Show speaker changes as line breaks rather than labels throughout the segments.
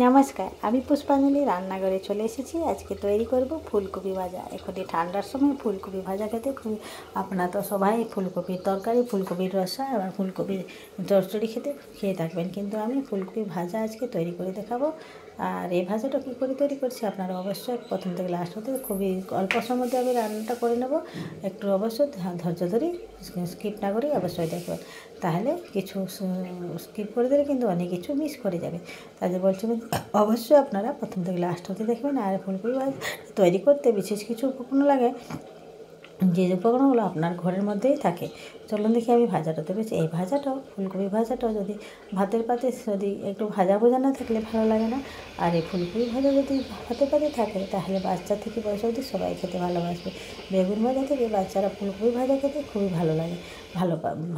নমস্কার, আমি পুষ্পাঞ্জলি রান্নাঘরে চলে এসেছি। আজকে তৈরি করব ফুলকপি ভাজা। এখন এই ঠান্ডার সময় ফুলকপি ভাজা খেতে খুবই, আপনারা তো সবাই ফুলকপির তরকারি, ফুলকপির রসা আর ফুলকপির চচ্চড়ি খেয়ে থাকবেন, কিন্তু আমি ফুলকপি ভাজা আজকে তৈরি করে দেখাবো। আর এই ভাজাটা কী করে তৈরি করছি আপনারা অবশ্যই প্রথম থেকে লাস্ট হতে খুবই অল্প সময়ের মধ্যে আমি রান্নাটা করে নেব। একটু অবশ্যই ধৈর্য ধরে স্কিপ না করেই অবশ্যই দেখবেন, তাহলে কিছু স্কিপ করে দিলে কিন্তু অনেক কিছু মিস করে যাবে। তাদের বলছি অবশ্যই আপনারা প্রথম থেকে লাস্ট হতে দেখবেন। আর ফুলকপি ভাজা তৈরি করতে বিশেষ কিছু উপকরণ লাগে, যে উপকরণগুলো আপনার ঘরের মধ্যেই থাকে। চলুন দেখি আমি ভাজাটা তৈরি। এই ভাজাটাও, ফুলকপি ভাজাটাও যদি ভাতের পাতে যদি একটু ভাজা ভোজা না থাকলে ভালো লাগে না। আর এই ফুলকপি ভাজা যদি ভাতের পাতে থাকে তাহলে বাচ্চা থেকে বয়স অবধি সবাই খেতে ভালোবাসবে। বেগুন ভাজা থেকে বাচ্চারা ফুলকপি ভাজা খেতে খুবই ভালো লাগে,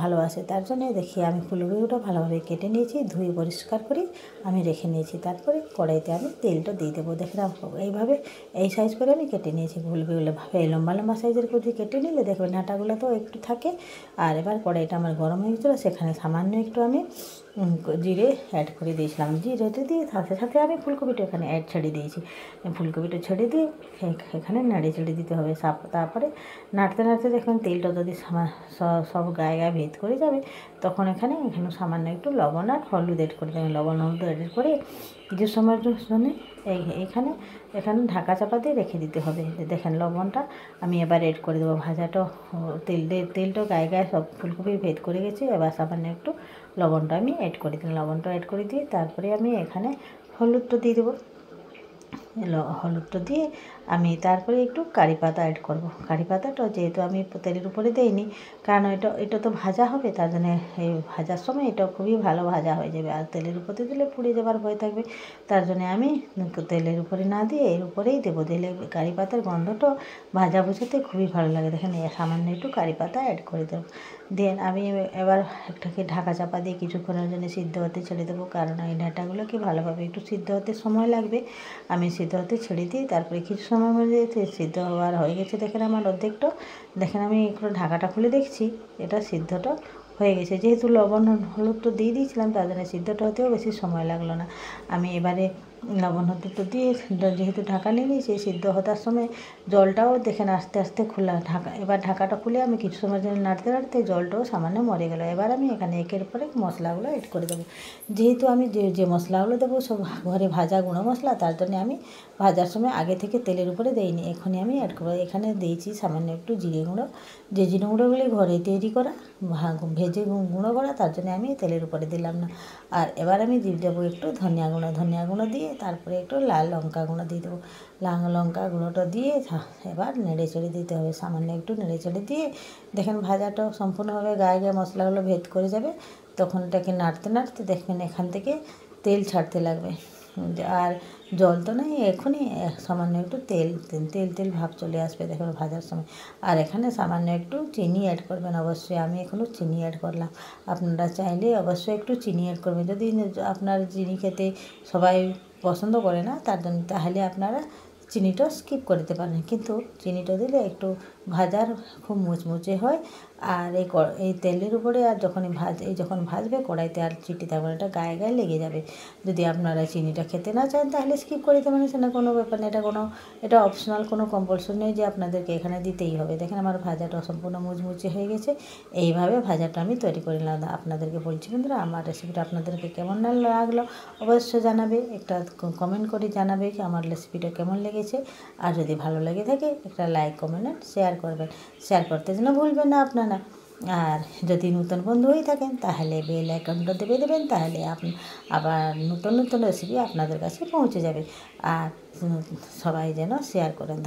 ভালোবাসে। তার জন্য দেখি আমি ফুলকপিটা ভালোভাবে কেটে নিয়েছি, ধুয়ে পরিষ্কার করে আমি রেখে নিয়েছি। তারপরে কড়াইতে আমি তেলটা দিয়ে দেবো। দেখেন এইভাবে এই সাইজ করে আমি কেটে নিয়েছি ফুলকপিগুলো। ভাবে লম্বা লম্বা সাইজের করে কেটে নিলে দেখবেন ডাঁটাগুলো তো একটু থাকে। আর এবার কড়াইটা আমার গরম হয়ে গেছিলো, সেখানে সামান্য একটু আমি জিরে অ্যাড করে দিয়েছিলাম। জিরেতে দিয়ে সাথে সাথে আমি ফুলকপিটা এখানে ছেড়ে দিয়েছি। ফুলকপিটা ছেড়ে দিয়ে এখানে নাড়িয়ে ছেড়ে দিতে হবে। তারপরে নাড়তে নাড়তে দেখবেন তেলটা যদি সব গায়ে গায়ে ভেদ করে যাবে, তখন এখানে সামান্য একটু লবণ আর হলুদ অ্যাড করে দেবেন। লবণ হলুদ অ্যাড করে কিছু সময়ের জন্য এখানে ঢাকা চাপা দিয়ে রেখে দিতে হবে। দেখেন লবণটা আমি এবার অ্যাড করে দেবো। ভাজাটা তেলটা গায়ে গায়ে সব ফুলকপি ভেদ করে গেছে। এবার সামান্য একটু লবণটা আমি অ্যাড করে দিলাম। লবণটা অ্যাড করে দিয়ে তারপরে আমি এখানে হলুদটা দিয়ে দেবো। হলুদটা দিয়ে আমি তারপরে একটু কারি পাতা অ্যাড করব। কারি পাতাটা যেহেতু আমি তেলের উপরে দিইনি, কারণ এটা তো ভাজা হবে, তার জন্য এই ভাজার সময় এটা খুবই ভালো ভাজা হয়ে যাবে। আর তেলের উপরে দিলে পুড়ে যাবার ভয় থাকবে, তার জন্য আমি তেলের উপরে না দিয়ে এর উপরেই দেবো। দিলে কারি পাতার গন্ধটা ভাজা বোঝাতে খুবই ভালো লাগে। দেখেন সামান্য একটু কারি পাতা অ্যাড করে দেবো। দেন আমি এবার একটাকে ঢাকা চাপা দিয়ে কিছুক্ষণের জন্য সিদ্ধ হতে ছেড়ে দেবো, কারণ এই ডাঁটাগুলোকে ভালোভাবে একটু সিদ্ধ হতে সময় লাগবে। আমি সিদ্ধ হতে ছেড়ে দিই। তারপরে কিছু সময় মধ্যে সিদ্ধ হওয়ার হয়ে গেছে। দেখেন আমার অর্ধেকটা, দেখেন আমি একটু ঢাকাটা খুলে দেখছি এটা সিদ্ধটা হয়ে গেছে। যেহেতু লবণ হলুদ তো দিয়ে দিয়েছিলাম, তার জন্য সিদ্ধটা হতেও বেশি সময় লাগলো না। আমি এবারে লবণ হলুদ দিয়ে যেহেতু ঢাকা নিয়ে নিয়েছি, সিদ্ধ হওয়ার সময় জলটাও দেখেন আস্তে আস্তে খোলা এবার ঢাকাটা খুলে আমি কিছু সময় জন্য নাড়তে নাড়তে জলটাও সামান্য মরে গেল। এবার আমি এখানে একের পর এক মশলাগুলো অ্যাড করে দেবো। যেহেতু আমি যে মশলাগুলো দেবো সব ঘরে ভাজা গুঁড়ো মশলা, তার জন্য আমি ভাজার সময় আগে থেকে তেলের উপরে দেইনি, এখনই আমি অ্যাড করবো। এখানে দিয়েছি সামান্য একটু জিরে গুঁড়ো, যে জিরে গুঁড়োগুলি ঘরে তৈরি করা, ভেজে গুঁড়ো করা, তার জন্য আমি তেলের উপরে দিলাম না। আর এবার আমি দিয়ে দেবো একটু ধনিয়া গুঁড়ো দিয়ে তারপরে একটু লাল লঙ্কা গুঁড়ো দিয়ে দেবো। লাল লঙ্কা গুঁড়োটা দিয়ে এবার নেড়ে চেড়ে দিতে হবে। সামান্য একটু নেড়ে চেড়ে দিয়ে দেখেন ভাজাটা সম্পূর্ণভাবে গায়ে গায়ে মশলাগুলো ভেদ করে যাবে। তখন এটাকে নাড়তে নাড়তে দেখবেন এখান থেকে তেল ছাড়তে লাগবে। আর জল তো নেই, এখনই সামান্য একটু তেল ভাব চলে আসবে দেখুন ভাজার সময়। আর এখানে সামান্য একটু চিনি অ্যাড করবেন অবশ্যই। আমি এখনও চিনি অ্যাড করলাম। আপনারা চাইলে অবশ্যই একটু চিনি অ্যাড করবেন। যদি আপনার চিনি খেতে সবাই পছন্দ করে না, তাহলে আপনারা চিনিটা স্কিপ করে দিতে পারেন, কিন্তু চিনিটা দিলে একটু ভাজার খুব মুচমুচে হয়। আর এই তেলের উপরে আর যখন ভাজবে কড়াইতে আর চিটি থাকবে না, এটা গায়ে গায়ে লেগে যাবে। যদি আপনারা চিনিটা খেতে না চান তাহলে স্কিপ করে দিতে পারেন, সেটা কোনো ব্যাপার না। এটা অপশনাল, কোনো কম্পালসরি নেই যে আপনাদেরকে এখানে দিতেই হবে। দেখেন আমার ভাজাটা সম্পূর্ণ মুচমুচে হয়ে গেছে। এইভাবে ভাজাটা আমি তৈরি করে নিলাম। আপনাদেরকে বলছি বন্ধুরা, আমার রেসিপিটা আপনাদেরকে কেমন লাগলো অবশ্যই জানাবে, একটা কমেন্ট করে জানাবে যে আমার রেসিপিটা কেমন লেগেছে। আর যদি ভালো লেগে থাকে একটা লাইক, কমেন্ট, শেয়ার করবেন। শেয়ার করতে যেন ভুলবেন না আপনারা। আর যদি নতুন বন্ধু হয়ে থাকেন তাহলে বেল আইকনটা দেবেন, তাহলে আবার নতুন রেসিপি আপনাদের কাছে পৌঁছে যাবে। আর সবাই যেন শেয়ার করেন।